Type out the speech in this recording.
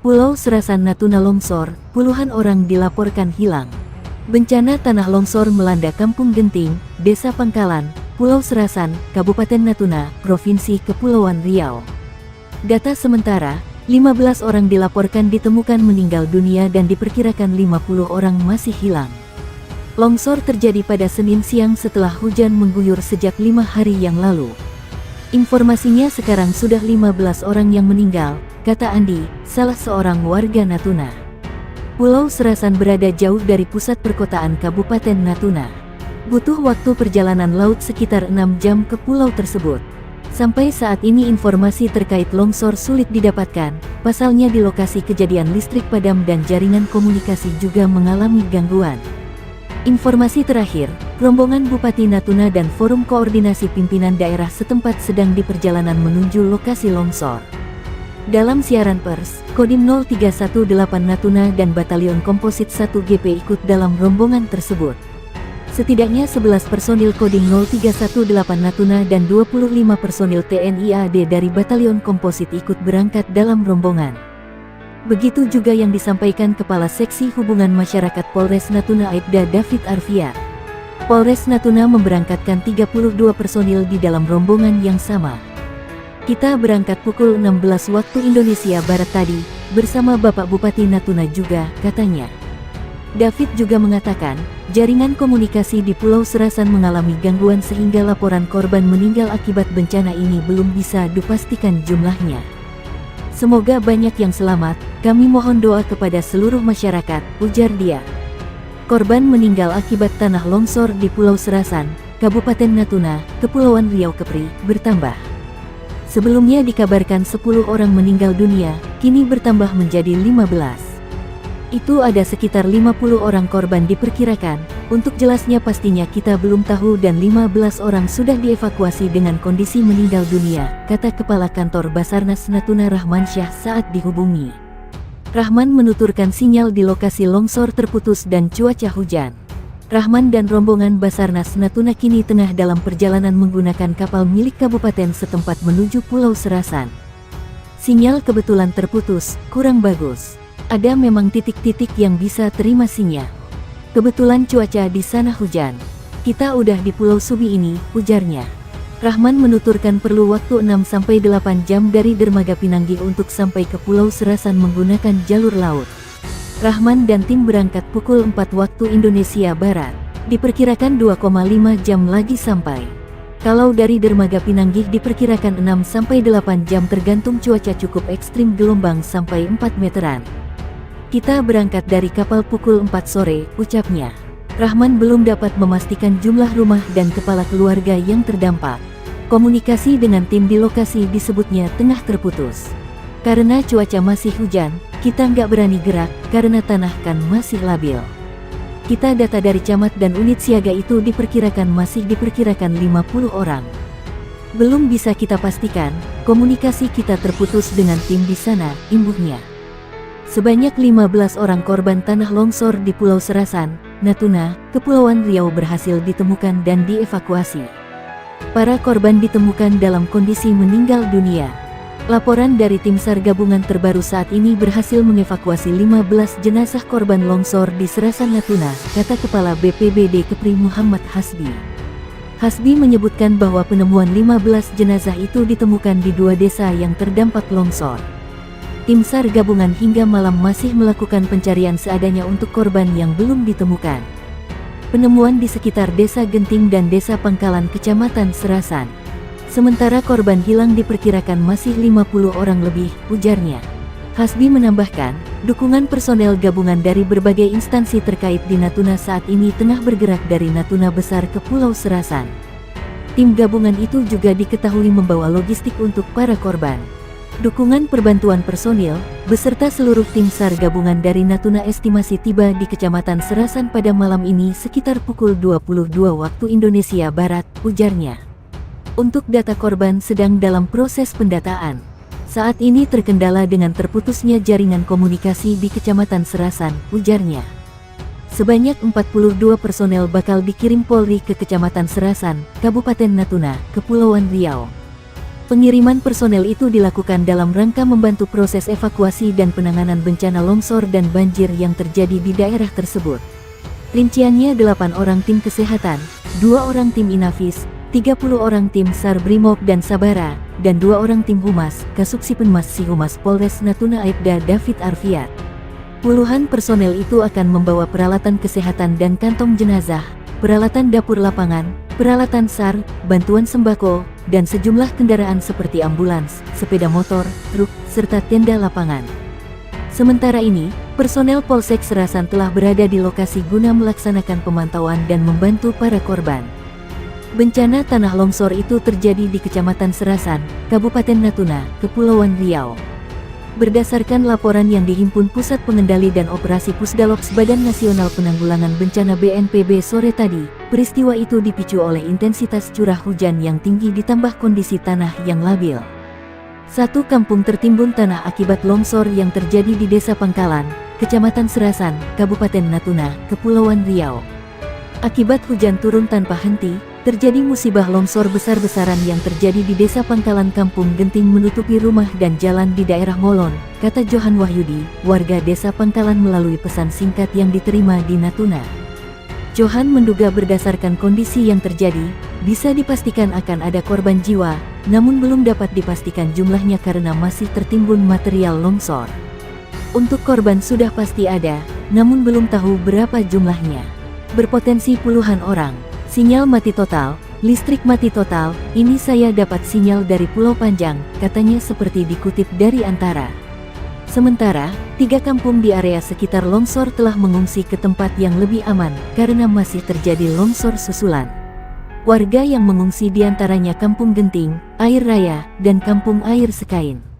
Pulau Serasan Natuna longsor, puluhan orang dilaporkan hilang. Bencana tanah longsor melanda Kampung Genting, Desa Pangkalan, Pulau Serasan, Kabupaten Natuna, Provinsi Kepulauan Riau. Data sementara, 15 orang dilaporkan ditemukan meninggal dunia dan diperkirakan 50 orang masih hilang. Longsor terjadi pada Senin siang setelah hujan mengguyur sejak 5 hari yang lalu. Informasinya sekarang sudah 15 orang yang meninggal, kata Andi, salah seorang warga Natuna. Pulau Serasan berada jauh dari pusat perkotaan Kabupaten Natuna. Butuh waktu perjalanan laut sekitar 6 jam ke pulau tersebut. Sampai saat ini informasi terkait longsor sulit didapatkan, pasalnya di lokasi kejadian listrik padam dan jaringan komunikasi juga mengalami gangguan. Informasi terakhir, rombongan Bupati Natuna dan Forum Koordinasi Pimpinan Daerah setempat sedang di perjalanan menuju lokasi longsor. Dalam siaran pers, Kodim 0318 Natuna dan Batalion Komposit 1 GP ikut dalam rombongan tersebut. Setidaknya 11 personil Kodim 0318 Natuna dan 25 personil TNI AD dari Batalion Komposit ikut berangkat dalam rombongan. Begitu juga yang disampaikan Kepala Seksi Hubungan Masyarakat Polres Natuna Aibda David Arfiar. Polres Natuna memberangkatkan 32 personil di dalam rombongan yang sama. Kita berangkat pukul 16 waktu Indonesia Barat tadi, bersama Bapak Bupati Natuna juga, katanya. David juga mengatakan, jaringan komunikasi di Pulau Serasan mengalami gangguan sehingga laporan korban meninggal akibat bencana ini belum bisa dipastikan jumlahnya. Semoga banyak yang selamat, kami mohon doa kepada seluruh masyarakat, ujar dia. Korban meninggal akibat tanah longsor di Pulau Serasan, Kabupaten Natuna, Kepulauan Riau Kepri, bertambah. Sebelumnya dikabarkan 10 orang meninggal dunia, kini bertambah menjadi 15. Itu ada sekitar 50 orang korban diperkirakan, untuk jelasnya pastinya kita belum tahu dan 15 orang sudah dievakuasi dengan kondisi meninggal dunia, kata Kepala Kantor Basarnas Natuna Rahman Syah saat dihubungi. Rahman menuturkan sinyal di lokasi longsor terputus dan cuaca hujan. Rahman dan rombongan Basarnas Natuna kini tengah dalam perjalanan menggunakan kapal milik kabupaten setempat menuju Pulau Serasan. Sinyal kebetulan terputus, kurang bagus. Ada memang titik-titik yang bisa terima sinyal. Kebetulan cuaca di sana hujan. Kita udah di Pulau Subi ini, ujarnya. Rahman menuturkan perlu waktu 6-8 jam dari dermaga Pinanggi untuk sampai ke Pulau Serasan menggunakan jalur laut. Rahman dan tim berangkat pukul 4 waktu Indonesia Barat. Diperkirakan 2,5 jam lagi sampai. Kalau dari dermaga Pinanggi diperkirakan 6-8 jam tergantung cuaca cukup ekstrim gelombang sampai 4 meteran. Kita berangkat dari kapal pukul 4 sore, ucapnya. Rahman belum dapat memastikan jumlah rumah dan kepala keluarga yang terdampak. Komunikasi dengan tim di lokasi disebutnya tengah terputus. Karena cuaca masih hujan, kita nggak berani gerak, karena tanah kan masih labil. Kita data dari camat dan unit siaga itu masih diperkirakan 50 orang. Belum bisa kita pastikan, komunikasi kita terputus dengan tim di sana, imbuhnya. Sebanyak 15 orang korban tanah longsor di Pulau Serasan, Natuna, Kepulauan Riau berhasil ditemukan dan dievakuasi. Para korban ditemukan dalam kondisi meninggal dunia. Laporan dari tim SAR gabungan terbaru saat ini berhasil mengevakuasi 15 jenazah korban longsor di Serasan Natuna, kata Kepala BPBD Kepri Muhammad Hasbi. Hasbi menyebutkan bahwa penemuan 15 jenazah itu ditemukan di 2 desa yang terdampak longsor. Tim SAR gabungan hingga malam masih melakukan pencarian seadanya untuk korban yang belum ditemukan. Penemuan di sekitar Desa Genting dan Desa Pangkalan Kecamatan Serasan. Sementara korban hilang diperkirakan masih 50 orang lebih, ujarnya. Hasbi menambahkan, dukungan personel gabungan dari berbagai instansi terkait di Natuna saat ini tengah bergerak dari Natuna Besar ke Pulau Serasan. Tim gabungan itu juga diketahui membawa logistik untuk para korban. Dukungan perbantuan personil, beserta seluruh tim SAR gabungan dari Natuna estimasi tiba di Kecamatan Serasan pada malam ini sekitar pukul 22 waktu Indonesia Barat, ujarnya. Untuk data korban sedang dalam proses pendataan. Saat ini terkendala dengan terputusnya jaringan komunikasi di Kecamatan Serasan, ujarnya. Sebanyak 42 personel bakal dikirim Polri ke Kecamatan Serasan, Kabupaten Natuna, Kepulauan Riau. Pengiriman personel itu dilakukan dalam rangka membantu proses evakuasi dan penanganan bencana longsor dan banjir yang terjadi di daerah tersebut. Rinciannya 8 orang tim kesehatan, 2 orang tim Inavis, 30 orang tim SAR Brimob dan Sabara, dan 2 orang tim Humas, Kasubsipenmas Si Humas Polres Natuna Aibda David Arfiat. Puluhan personel itu akan membawa peralatan kesehatan dan kantong jenazah, peralatan dapur lapangan, peralatan SAR, bantuan sembako, dan sejumlah kendaraan seperti ambulans, sepeda motor, truk, serta tenda lapangan. Sementara ini, personel Polsek Serasan telah berada di lokasi guna melaksanakan pemantauan dan membantu para korban. Bencana tanah longsor itu terjadi di Kecamatan Serasan, Kabupaten Natuna, Kepulauan Riau. Berdasarkan laporan yang dihimpun Pusat Pengendali dan Operasi Pusdalops Badan Nasional Penanggulangan Bencana BNPB sore tadi, peristiwa itu dipicu oleh intensitas curah hujan yang tinggi ditambah kondisi tanah yang labil. Satu kampung tertimbun tanah akibat longsor yang terjadi di Desa Pangkalan, Kecamatan Serasan, Kabupaten Natuna, Kepulauan Riau. Akibat hujan turun tanpa henti, terjadi musibah longsor besar-besaran yang terjadi di Desa Pangkalan Kampung Genting menutupi rumah dan jalan di daerah Molon, kata Johan Wahyudi, warga Desa Pangkalan melalui pesan singkat yang diterima di Natuna. Johan menduga berdasarkan kondisi yang terjadi, bisa dipastikan akan ada korban jiwa, namun belum dapat dipastikan jumlahnya karena masih tertimbun material longsor. Untuk korban sudah pasti ada, namun belum tahu berapa jumlahnya. Berpotensi puluhan orang. Sinyal mati total, listrik mati total, ini saya dapat sinyal dari Pulau Panjang, katanya seperti dikutip dari Antara. Sementara, 3 kampung di area sekitar longsor telah mengungsi ke tempat yang lebih aman, karena masih terjadi longsor susulan. Warga yang mengungsi diantaranya Kampung Genting, Air Raya, dan Kampung Air Sekain.